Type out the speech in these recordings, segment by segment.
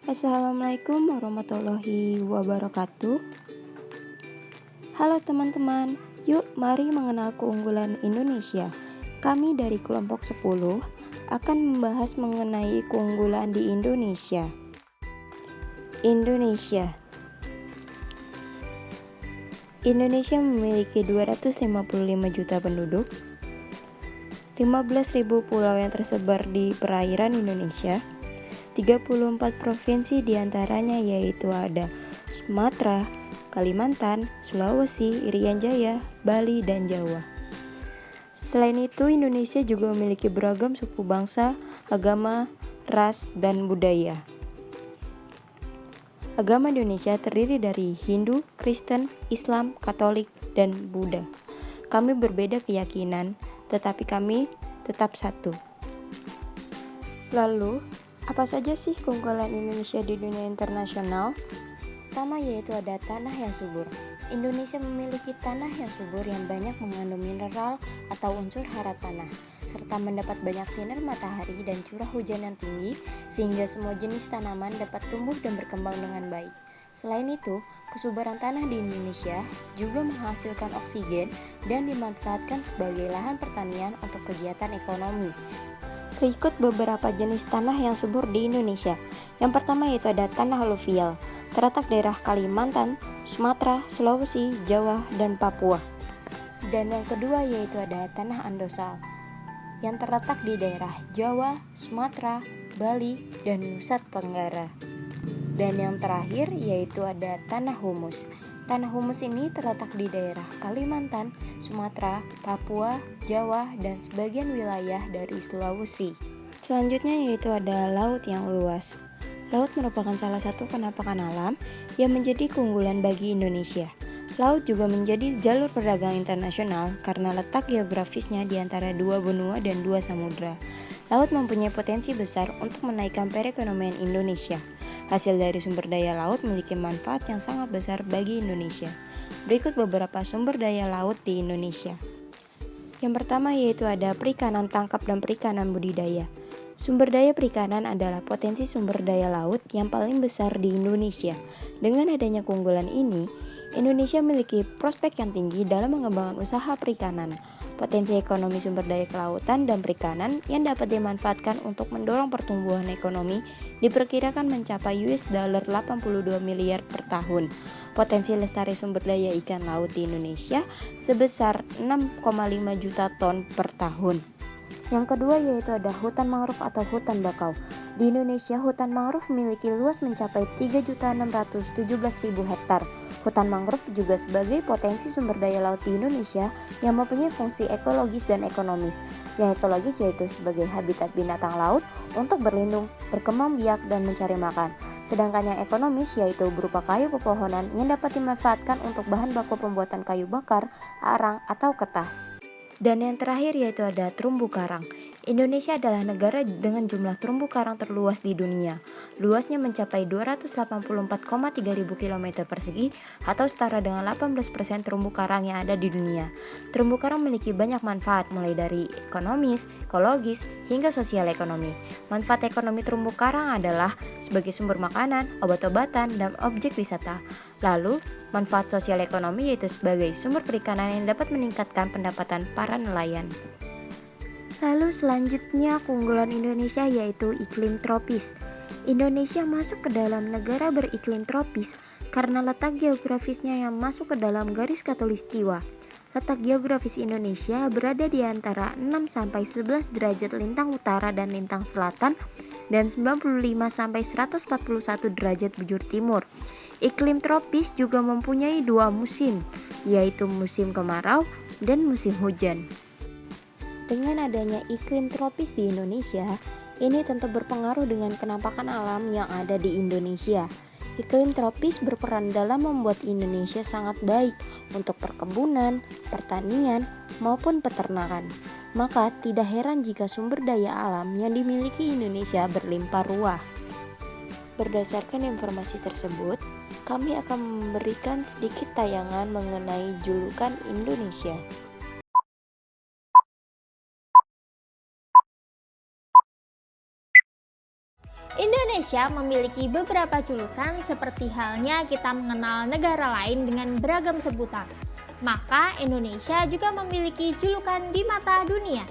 Assalamualaikum warahmatullahi wabarakatuh. Halo teman-teman, yuk mari mengenal keunggulan Indonesia. Kami dari kelompok 10 akan membahas mengenai keunggulan di Indonesia. Indonesia memiliki 255 juta penduduk, 15.000 pulau yang tersebar di perairan Indonesia, 34 provinsi diantaranya yaitu ada Sumatera, Kalimantan, Sulawesi, Irian Jaya, Bali, dan Jawa. Selain itu, Indonesia juga memiliki beragam suku bangsa, agama, ras, dan budaya. Agama Indonesia terdiri dari Hindu, Kristen, Islam, Katolik, dan Buddha. Kami berbeda keyakinan, tetapi kami tetap satu. Lalu, apa saja sih keunggulan Indonesia di dunia internasional? Pertama yaitu ada tanah yang subur. Indonesia memiliki tanah yang subur yang banyak mengandung mineral atau unsur hara tanah, serta mendapat banyak sinar matahari dan curah hujan yang tinggi, sehingga semua jenis tanaman dapat tumbuh dan berkembang dengan baik. Selain itu, kesuburan tanah di Indonesia juga menghasilkan oksigen dan dimanfaatkan sebagai lahan pertanian untuk kegiatan ekonomi. Berikut beberapa jenis tanah yang subur di Indonesia. Yang pertama yaitu ada tanah aluvial, terletak daerah Kalimantan, Sumatera, Sulawesi, Jawa, dan Papua. Dan yang kedua yaitu ada tanah andosal, yang terletak di daerah Jawa, Sumatera, Bali, dan Nusa Tenggara. Dan yang terakhir yaitu ada tanah humus. Tanah humus ini terletak di daerah Kalimantan, Sumatera, Papua, Jawa, dan sebagian wilayah dari Sulawesi. Selanjutnya yaitu ada laut yang luas. Laut merupakan salah satu penampakan alam yang menjadi keunggulan bagi Indonesia. Laut juga menjadi jalur perdagangan internasional karena letak geografisnya di antara dua benua dan dua samudra. Laut mempunyai potensi besar untuk menaikkan perekonomian Indonesia. Hasil dari sumber daya laut memiliki manfaat yang sangat besar bagi Indonesia. Berikut beberapa sumber daya laut di Indonesia. Yang pertama yaitu ada perikanan tangkap dan perikanan budidaya. Sumber daya perikanan adalah potensi sumber daya laut yang paling besar di Indonesia. Dengan adanya keunggulan ini, Indonesia memiliki prospek yang tinggi dalam mengembangkan usaha perikanan. Potensi ekonomi sumber daya kelautan dan perikanan yang dapat dimanfaatkan untuk mendorong pertumbuhan ekonomi diperkirakan mencapai $82 miliar per tahun. Potensi lestari sumber daya ikan laut di Indonesia sebesar 6,5 juta ton per tahun. Yang kedua yaitu ada hutan mangrove atau hutan bakau. Di Indonesia, hutan mangrove memiliki luas mencapai 3.617.000 hektar. Hutan mangrove juga sebagai potensi sumber daya laut di Indonesia yang mempunyai fungsi ekologis dan ekonomis. Yang ekologis yaitu sebagai habitat binatang laut untuk berlindung, berkembang biak, dan mencari makan. Sedangkan yang ekonomis yaitu berupa kayu pepohonan yang dapat dimanfaatkan untuk bahan baku pembuatan kayu bakar, arang, atau kertas. Dan yang terakhir yaitu ada terumbu karang. Indonesia adalah negara dengan jumlah terumbu karang terluas di dunia. Luasnya mencapai 284,3 ribu km persegi atau setara dengan 18% terumbu karang yang ada di dunia. Terumbu karang memiliki banyak manfaat mulai dari ekonomis, ekologis, hingga sosial ekonomi. Manfaat ekonomi terumbu karang adalah sebagai sumber makanan, obat-obatan, dan objek wisata. Lalu, manfaat sosial ekonomi yaitu sebagai sumber perikanan yang dapat meningkatkan pendapatan para nelayan. Lalu selanjutnya keunggulan Indonesia yaitu iklim tropis. Indonesia masuk ke dalam negara beriklim tropis karena letak geografisnya yang masuk ke dalam garis khatulistiwa. Letak geografis Indonesia berada di antara 6-11 derajat lintang utara dan lintang selatan dan 95-141 derajat bujur timur. Iklim tropis juga mempunyai dua musim, yaitu musim kemarau dan musim hujan. Dengan adanya iklim tropis di Indonesia, ini tentu berpengaruh dengan penampakan alam yang ada di Indonesia. Iklim tropis berperan dalam membuat Indonesia sangat baik untuk perkebunan, pertanian, maupun peternakan. Maka tidak heran jika sumber daya alam yang dimiliki Indonesia berlimpah ruah. Berdasarkan informasi tersebut, kami akan memberikan sedikit tayangan mengenai julukan Indonesia. Indonesia memiliki beberapa julukan seperti halnya kita mengenal negara lain dengan beragam sebutan. Maka Indonesia juga memiliki julukan di mata dunia.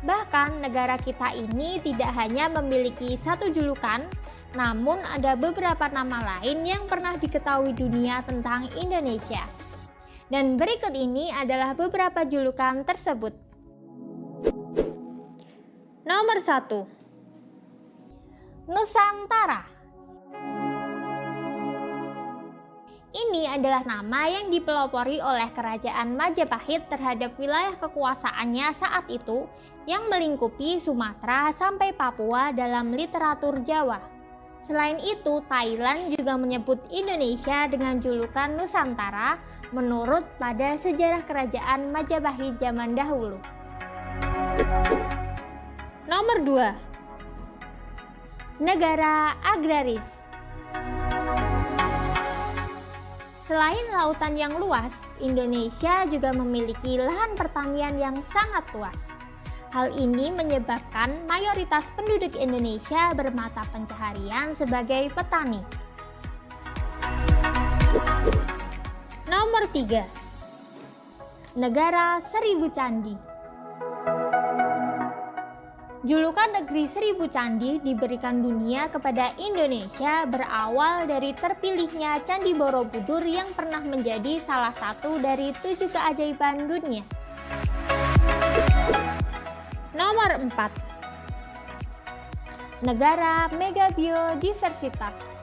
Bahkan negara kita ini tidak hanya memiliki satu julukan, namun ada beberapa nama lain yang pernah diketahui dunia tentang Indonesia. Dan berikut ini adalah beberapa julukan tersebut. Nomor 1. Nusantara. Ini adalah nama yang dipelopori oleh Kerajaan Majapahit terhadap wilayah kekuasaannya saat itu yang melingkupi Sumatera sampai Papua dalam literatur Jawa. Selain itu, Thailand juga menyebut Indonesia dengan julukan Nusantara menurut pada sejarah Kerajaan Majapahit zaman dahulu. Nomor 2. Negara agraris. Selain lautan yang luas, Indonesia juga memiliki lahan pertanian yang sangat luas. Hal ini menyebabkan mayoritas penduduk Indonesia bermata pencaharian sebagai petani. Nomor 3. Negara Seribu Candi. Julukan negeri Seribu Candi diberikan dunia kepada Indonesia berawal dari terpilihnya Candi Borobudur yang pernah menjadi salah satu dari 7 keajaiban dunia. Nomor 4. Negara Mega Biodiversitas.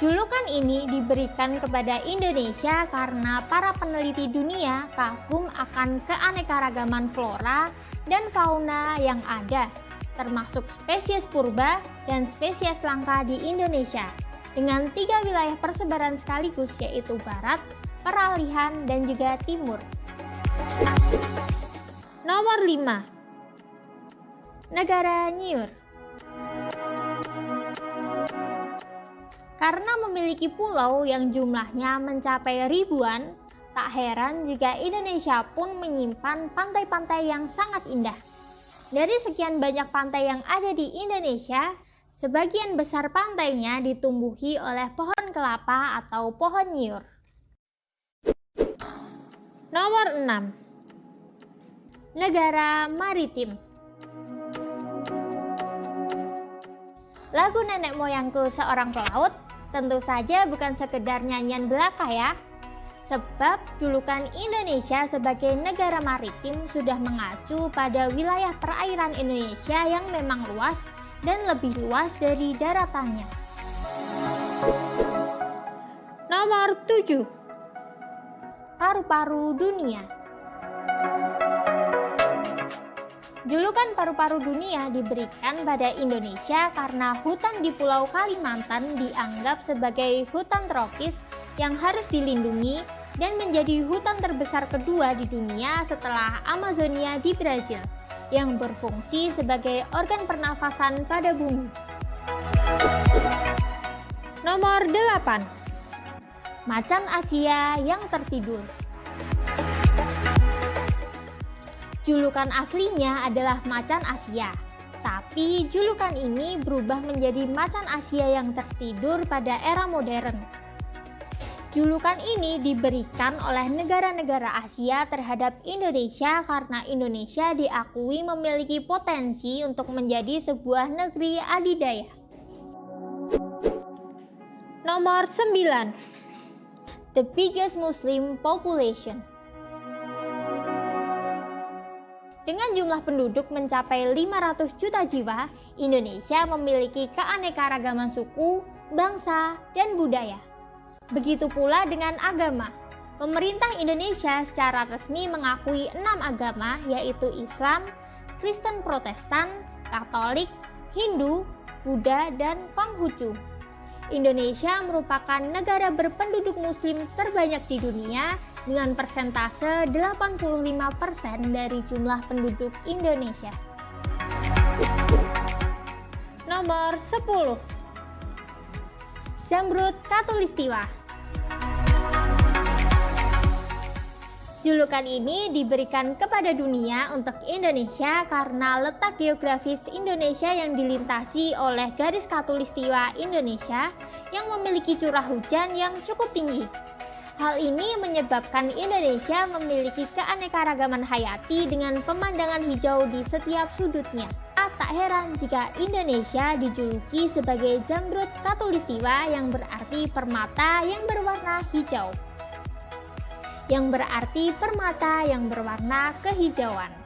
Julukan ini diberikan kepada Indonesia karena para peneliti dunia kagum akan keanekaragaman flora dan fauna yang ada, termasuk spesies purba dan spesies langka di Indonesia, dengan 3 wilayah persebaran sekaligus yaitu Barat, Peralihan, dan juga Timur. Nomor 5. Negara Niur. Karena memiliki pulau yang jumlahnya mencapai ribuan, tak heran jika Indonesia pun menyimpan pantai-pantai yang sangat indah. Dari sekian banyak pantai yang ada di Indonesia, sebagian besar pantainya ditumbuhi oleh pohon kelapa atau pohon nyiur. Nomor 6. Negara maritim. Lagu Nenek Moyangku Seorang Pelaut tentu saja bukan sekedar nyanyian belaka ya. Sebab julukan Indonesia sebagai negara maritim sudah mengacu pada wilayah perairan Indonesia yang memang luas dan lebih luas dari daratannya. Nomor 7. Paru-paru dunia. Julukan paru-paru dunia diberikan pada Indonesia karena hutan di Pulau Kalimantan dianggap sebagai hutan tropis yang harus dilindungi dan menjadi hutan terbesar kedua di dunia setelah Amazonia di Brazil, yang berfungsi sebagai organ pernafasan pada bumi. Nomor 8. Macan Asia yang tertidur. Julukan aslinya adalah macan Asia, tapi julukan ini berubah menjadi macan Asia yang tertidur pada era modern. Julukan ini diberikan oleh negara-negara Asia terhadap Indonesia karena Indonesia diakui memiliki potensi untuk menjadi sebuah negeri adidaya. Nomor 9. The biggest Muslim population. Dengan jumlah penduduk mencapai 500 juta jiwa, Indonesia memiliki keanekaragaman suku, bangsa, dan budaya. Begitu pula dengan agama. Pemerintah Indonesia secara resmi mengakui 6 agama, yaitu Islam, Kristen Protestan, Katolik, Hindu, Buddha, dan Konghucu. Indonesia merupakan negara berpenduduk muslim terbanyak di dunia dengan persentase 85% dari jumlah penduduk Indonesia. Nomor 10. Zamrud Khatulistiwa. Julukan ini diberikan kepada dunia untuk Indonesia karena letak geografis Indonesia yang dilintasi oleh garis khatulistiwa Indonesia yang memiliki curah hujan yang cukup tinggi. Hal ini menyebabkan Indonesia memiliki keanekaragaman hayati dengan pemandangan hijau di setiap sudutnya. Tak heran jika Indonesia dijuluki sebagai Zamrud Khatulistiwa yang berarti permata yang berwarna hijau. Yang berarti permata yang berwarna kehijauan.